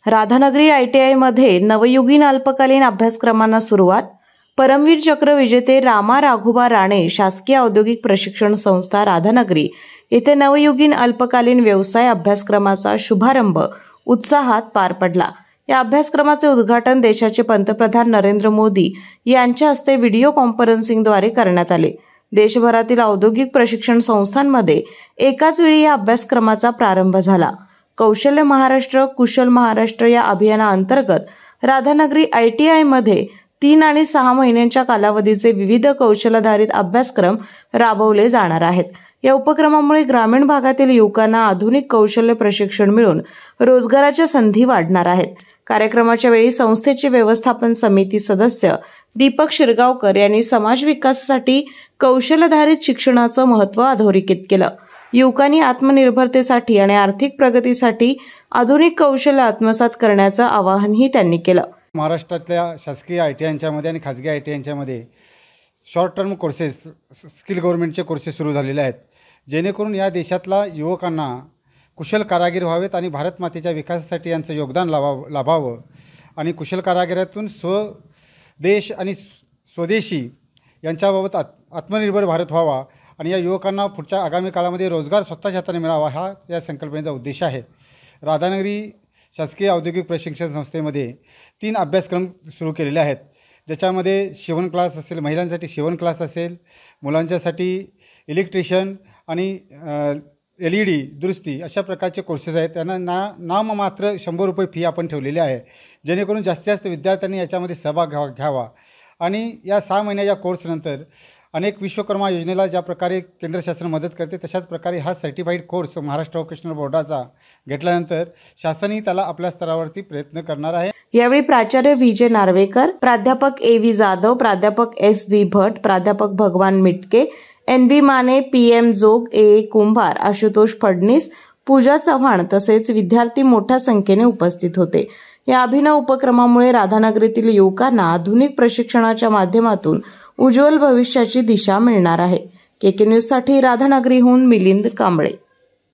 Radhanagari ITI मध्ये नवयुगीन अल्पकालीन अभ्यासक्रमांना सुरुवात। परमवीर चक्र विजेते रामा राघोबा राणे शासकीय औद्योगिक प्रशिक्षण संस्था राधानगरी येथे नवयुगीन अल्पकालीन व्यवसाय अभ्यासक्रमाचा शुभारंभ उत्साहात पार पडला। या अभ्यासक्रमाचे उद्घाटन देशाचे पंतप्रधान नरेंद्र मोदी यांच्या हस्ते व्हिडिओ कॉन्फरन्सिंगद्वारे करण्यात आले। देशभरातील औद्योगिक प्रशिक्षण संस्थांमध्ये एकाच वेळी या अभ्यासक्रमाचा प्रारंभ झाला। कौशल्य महाराष्ट्र कुशल महाराष्ट्र या अभियानाअंतर्गत राधानगरी ITI मध्ये 3 आणि 6 महिन्यांच्या कालावधीचे विविध कौशल्याधारित अभ्यासक्रम राबवले जाणार आहेत। या उपक्रमामुळे ग्रामीण भागातील युवकांना आधुनिक कौशल्य प्रशिक्षण मिळून रोजगाराच्या संधी वाढणार आहेत। कार्यक्रमाच्या वेळी संस्थेचे व्यवस्थापन समिती सदस्य दीपक शिरगावकर यांनी समाज विकासासाठी कौशल्याधारित शिक्षणाचं महत्त्व अधोरेखित केलं। युवकांनी आत्मनिर्भरतेसाठी आणि आर्थिक प्रगतीसाठी आधुनिक कौशल्य आत्मसात करण्याचं आवाहनही त्यांनी केलं। महाराष्ट्रातल्या शासकीय ITI मध्ये आणि खाजगी ITI मध्ये शॉर्ट टर्म कोर्सेस स्किल गव्हर्नमेंटचे कोर्सेस सुरू झालेले आहेत, जेणेकरून या देशातला युवकांना कुशल कारागीर व्हावेत आणि भारत मातेच्या विकासासाठी यांचं योगदान लाभावं आणि कुशल कारागिरातून स्वदेश आणि स्वदेशी यांच्याबाबत आत्मनिर्भर भारत व्हावा आणि या युवकांना पुढच्या आगामी काळामध्ये रोजगार स्वतःच्या हाताने मिळावा हा या संकल्पनेचा उद्देश आहे। राधानगरी शासकीय औद्योगिक प्रशिक्षण संस्थेमध्ये 3 अभ्यासक्रम सुरू केलेले आहेत, ज्याच्यामध्ये शिवण क्लास असेल, महिलांसाठी शिवण क्लास असेल, मुलांच्यासाठी इलेक्ट्रिशियन आणि LED दुरुस्ती अशा प्रकारचे कोर्सेस आहेत। त्यांना नाममात्र 100 रुपये फी आपण ठेवलेली आहे, जेणेकरून जास्तीत जास्त विद्यार्थ्यांनी याच्यामध्ये सहभाग घ्यावा आणि या 6 महिन्याच्या कोर्सनंतर अनेक विश्वकर्मा योजनेला ज्या प्रकारे केंद्र शासन मदत करते तशाच प्रकारे हा सर्टिफाईड कोर्स महाराष्ट्र व्होकेशनल बोर्डाचा घेतल्यानंतर शासनही त्याला आपल्या स्तरावरती प्रयत्न करणार आहे। यावेळी प्राचार्य VJ नार्वेकर, प्राध्यापक AV जाधव, प्राध्यापक SV भट, प्राध्यापक भगवान मिटके, NB माने, PM जोग, AA कुंभार, आशुतोष फडणीस, पूजा चव्हाण तसेच विद्यार्थी मोठ्या संख्येने उपस्थित होते। या अभिनव उपक्रमामुळे राधानगरीतील युवकांना आधुनिक प्रशिक्षणाच्या माध्यमातून उज्ज्वल भविष्याची दिशा मिळणार आहे। KK न्यूज साठी राधानगरीहून मिलिंद कांबळे।